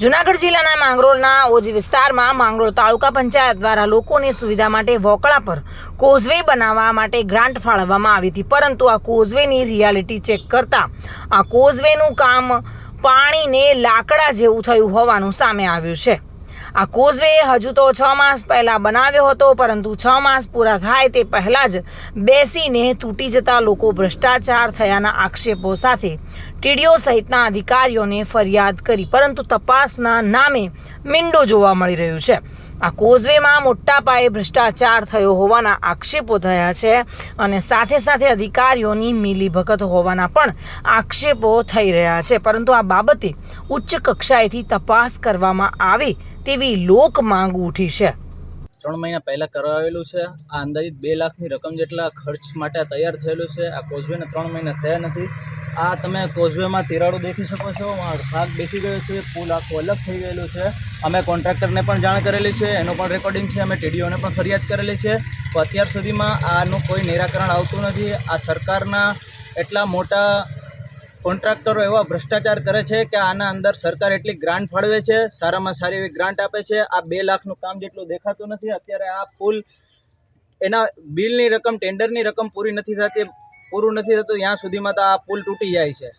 જૂનાગઢ જિલ્લાના માંગરોળના ઓજી વિસ્તારમાં માંગરોળ તાલુકા પંચાયત દ્વારા લોકોની સુવિધા માટે વોકળા પર કોઝવે બનાવવા માટે ગ્રાન્ટ ફાળવવામાં આવી હતી, પરંતુ આ કોઝવેની રિયાલિટી ચેક કરતા આ કોઝવેનું કામ પાણીને લાકડા જેવું થયું હોવાનું સામે આવ્યું છે। આ કોઝવે હજુ તો 6 માસ પહેલા બનાવ્યો હતો, પરંતુ 6 માસ પૂરા થાય તે પહેલા જ બેસીને તૂટી જતા લોકો ભ્રષ્ટાચાર થયાના આક્ષેપો સાથે ટીડીઓ સહિતના અધિકારીઓને ફરિયાદ કરી, પરંતુ તપાસના નામે મીંડો જોવા મળી રહ્યું છે। આ કોઝવેમાં મોટા પાયે ભ્રષ્ટાચાર થયો હોવાના આક્ષેપો થયા છે અને સાથે સાથે અધિકારીઓની મિલીભગત હોવાના પણ આક્ષેપો થઈ રહ્યા છે, પરંતુ આ બાબતે ઉચ્ચ કક્ષાએથી તપાસ કરવામાં આવે તેવી લોક માંગ ઉઠી છે। 3 મહિના પહેલાં કરાવેલું છે। આ અંદાજિત 2 લાખની રકમ જેટલા ખર્ચ માટે તૈયાર થયેલું છે। આ કોઝવેને 3 મહિના થયા નથી। આ તમે કોઝવેમાં તિરાડો દેખી શકો છો, ભાગ બેસી ગયો છે, પુલ આખું અલગ થઈ ગયેલું છે। અમે કોન્ટ્રાક્ટરને પણ જાણ કરેલી છે, એનો પણ રેકોર્ડિંગ છે, અમે ટીડીઓને પણ ફરિયાદ કરેલી છે, તો અત્યાર સુધીમાં આનું કોઈ નિરાકરણ આવતું નથી। આ સરકારના એટલા મોટા કોન્ટ્રાક્ટરો એવા ભ્રષ્ટાચાર કરે છે કે આના અંદર સરકાર એટલી ગ્રાન્ટ ફાળવે છે, સારામાં સારી એવી ગ્રાન્ટ આપે છે। આ 2 લાખનું કામ જેટલું દેખાતું નથી। અત્યારે આ પુલ એના બિલની રકમ, ટેન્ડરની રકમ પૂરું નથી થતું ત્યાં સુધીમાં તો આ પુલ તૂટી જાય છે।